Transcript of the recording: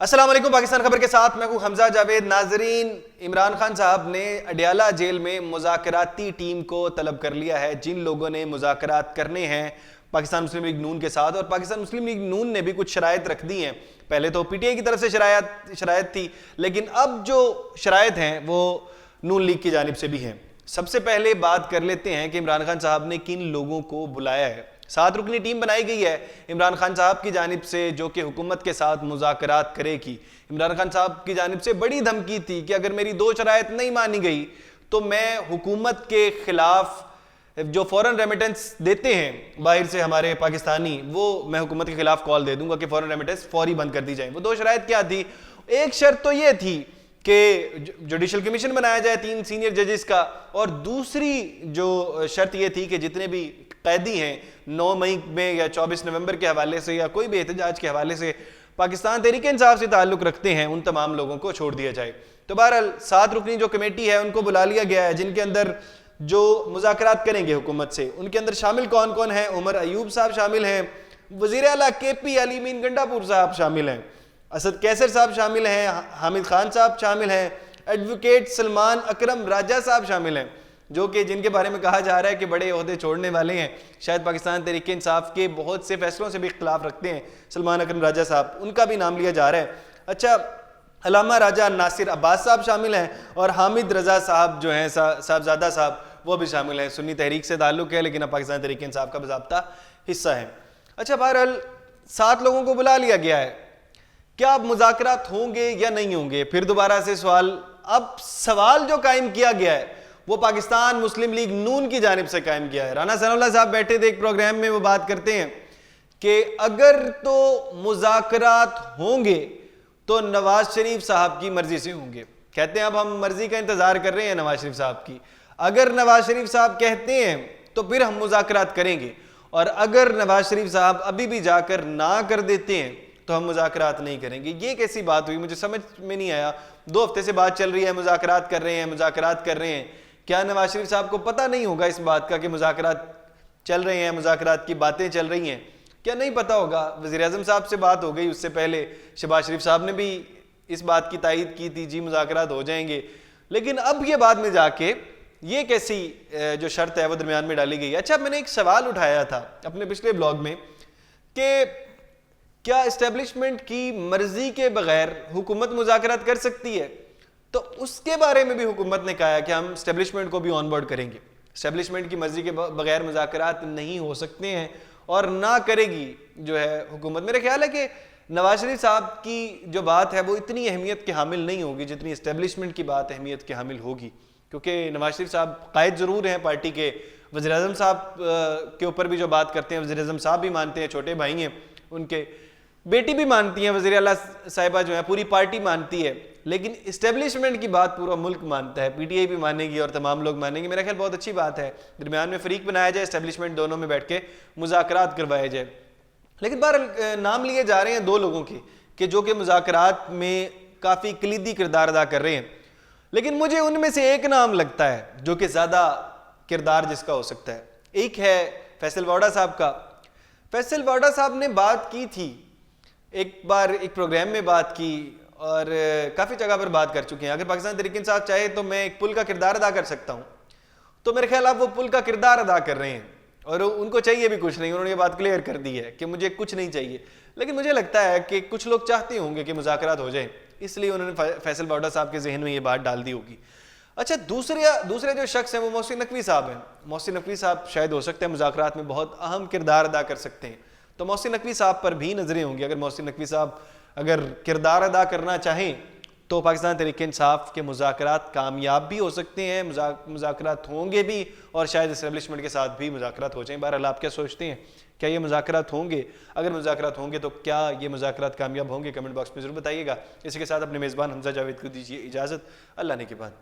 अस्सलाम वालेकुम। पाकिस्तान खबर के साथ मैं हूं हमजा जावेद। नाजरीन, इमरान खान साहब ने अडियाला जेल में मुज़ाकराती टीम को तलब कर लिया है। जिन लोगों ने मुज़ाकरात करने हैं पाकिस्तान मुस्लिम लीग नून के साथ, और पाकिस्तान मुस्लिम लीग नून ने भी कुछ शराइत रख दी हैं। पहले तो पीटीआई की तरफ से शराइत थी, लेकिन अब जो शराइत हैं वो नून लीग की जानिब से भी हैं। सबसे पहले बात कर लेते हैं कि इमरान खान साहब ने किन लोगों को बुलाया है। 7 रुकनी टीम बनाई गई है इमरान खान साहब की जानिब से, जो कि हुकूमत के साथ मुज़ाकरात करेगी। इमरान खान साहब की जानिब से बड़ी धमकी थी कि अगर मेरी 2 शराइत नहीं मानी गई तो मैं हुकूमत के खिलाफ जो फॉरेन रेमिटेंस देते हैं बाहर से हमारे पाकिस्तानी, वो मैं हुकूमत के खिलाफ कॉल दे दूंगा कि फॉरेन रेमिटेंस फौरी बंद कर दी जाए। वो 2 शराइत क्या थी? एक शर्त तो ये थी कि जुडिशल कमीशन बनाया जाए 3 सीनियर जजेस का, और दूसरी जो शर्त ये थी कि जितने भी कैदी हैं 9 मई में या 24 नवंबर के हवाले से या कोई भी एहतजाज के हवाले से पाकिस्तान तहरीक इंसाफ से ताल्लुक़ रखते हैं, उन तमाम लोगों को छोड़ दिया जाए। तो बहरहाल 7 रुकनी जो कमेटी है उनको बुला लिया गया है, जिनके अंदर जो मुज़ाकरात करेंगे हुकूमत से, उनके अंदर शामिल कौन कौन है? उमर अयूब साहब शामिल हैं, वज़ीर आला KP अली मीन गंडापुर साहब शामिल हैं, असद कैसर साहब शामिल हैं, हामिद खान साहब शामिल हैं, एडवोकेट सलमान अकरम राजा साहब शामिल हैं, जो कि जिनके बारे में कहा जा रहा है कि बड़े ओहदे छोड़ने वाले हैं, शायद पाकिस्तान तहरीक इंसाफ के बहुत से फैसलों से भी इख्तिलाफ रखते हैं सलमान अकरम राजा साहब, उनका भी नाम लिया जा रहा है। अच्छा, अलामा राजा नासिर अब्बास साहब शामिल हैं, और हामिद रजा साहब जो हैं साहबजादा साहब, वो भी शामिल हैं। सुन्नी तहरीक से ताल्लुक़ है, लेकिन अब पाकिस्तान तहरीक इंसाफ का बाज़ाब्ता हिस्सा है। अच्छा, बहरहाल 7 लोगों को बुला लिया गया है। क्या अब मुज़ाकरात होंगे या नहीं होंगे? फिर दोबारा से सवाल। अब सवाल जो कायम किया गया है वो पाकिस्तान मुस्लिम लीग नून की जानिब से कायम किया है। राना सनाउल्लाह साहब बैठे थे एक प्रोग्राम में, वो बात करते हैं कि अगर तो मुज़ाकरात होंगे तो नवाज शरीफ साहब की मर्जी से होंगे। कहते हैं अब हम मर्जी का इंतजार कर रहे हैं नवाज शरीफ साहब की। अगर नवाज शरीफ साहब कहते हैं तो फिर हम मुज़ाकरात करेंगे, और अगर नवाज शरीफ साहब अभी भी जाकर ना कर देते हैं तो हम मुज़ाकरात नहीं करेंगे। ये कैसी बात हुई? मुझे समझ में नहीं आया। 2 हफ्ते से बात चल रही है, मुज़ाकरात कर रहे हैं, मुज़ाकरात कर रहे हैं। क्या नवाज शरीफ साहब को पता नहीं होगा इस बात का कि मुज़ाकरात चल रहे हैं, मुज़ाकरात की बातें चल रही हैं? क्या नहीं पता होगा? वज़ीर आज़म साहब से बात हो गई, उससे पहले शहबाज शरीफ साहब ने भी इस बात की तायीद की थी, जी मुज़ाकरात हो जाएंगे। लेकिन अब ये बाद में जाके ये कैसी जो शर्त है वो दरमियान में डाली गई है। अच्छा, मैंने एक सवाल उठाया था अपने पिछले ब्लॉग में कि क्या इस्टेब्लिशमेंट की मर्जी के बगैर हुकूमत मुज़ाकरात कर सकती है? तो उसके बारे में भी हुकूमत ने कहा है कि हम इस्टेब्लिशमेंट को भी ऑन बोर्ड करेंगे। इस्टेब्लिशमेंट की मर्जी के बगैर मुज़ाकरात नहीं हो सकते हैं, और ना करेगी जो है हुकूमत। मेरा ख्याल है कि नवाज शरीफ साहब की जो बात है वो इतनी अहमियत के हामिल नहीं होगी जितनी इस्टेब्लिशमेंट की बात अहमियत के हामिल होगी, क्योंकि नवाज शरीफ साहब कायद ज़रूर हैं पार्टी के। वज़ीर आज़म साहब के ऊपर भी जो बात करते हैं, वज़ीर आज़म साहब भी मानते हैं, छोटे भाई हैं उनके, बेटी भी मानती है, वज़ीर आला साहिबा जो है, पूरी पार्टी मानती है। लेकिन इस्टेब्लिशमेंट की बात पूरा मुल्क मानता है, PTI भी मानेगी और तमाम लोग मानेंगे। मेरा ख्याल बहुत अच्छी बात है, दरमियान में फ़रीक बनाया जाए, इस्टेब्लिशमेंट दोनों में बैठ के मुज़ाकरात करवाए जाए। लेकिन बहरहाल नाम लिए जा रहे हैं 2 लोगों के कि जो कि मुज़ाकरात में काफ़ी कलीदी किरदार अदा कर रहे हैं। लेकिन मुझे उनमें से एक नाम लगता है जो कि ज़्यादा किरदार जिसका हो सकता है। एक है फैसल वाडा साहब का। फैसल वाडा साहब ने बात की थी एक बार, एक प्रोग्राम में बात की, और काफ़ी जगह पर बात कर चुके हैं। अगर पाकिस्तान तहरीक इंसाफ चाहे तो मैं एक पुल का किरदार अदा कर सकता हूँ, तो मेरे ख्याल आप वो पुल का किरदार अदा कर रहे हैं, और उनको चाहिए भी कुछ नहीं। उन्होंने ये बात क्लियर कर दी है कि मुझे कुछ नहीं चाहिए। लेकिन मुझे लगता है कि कुछ लोग चाहते होंगे कि मुज़ाकरात हो जाए, इसलिए उन्होंने फैसल वाडा साहब के जहन में ये बात डाल दी होगी। अच्छा, दूसरे जो शख्स हैं वो मोहसिन नकवी साहब हैं। मोहसिन नकवी साहब शायद हो सकता है मुज़ाकरात में बहुत अहम किरदार अदा कर सकते हैं, तो मोहसिन नकवी साहब पर भी नजरें होंगी। अगर मोहसिन नकवी साहब अगर किरदार अदा करना चाहें तो पाकिस्तान तहरीक इंसाफ के मुज़ाकरात कामयाब भी हो सकते हैं, मुज़ाकरात होंगे भी, और शायद इस्टेब्लिशमेंट के साथ भी मुज़ाकरात हो जाएं। बहरहाल आप क्या सोचते हैं? क्या ये मुज़ाकरात होंगे? अगर मुज़ाकरात होंगे तो क्या ये मुज़ाकरात कामयाब होंगे? कमेंट बॉक्स में ज़रूर बताइएगा। इसी के साथ अपने मेज़बान हमजा जावेद को दीजिए इजाज़त। अल्लाह ने के बाद।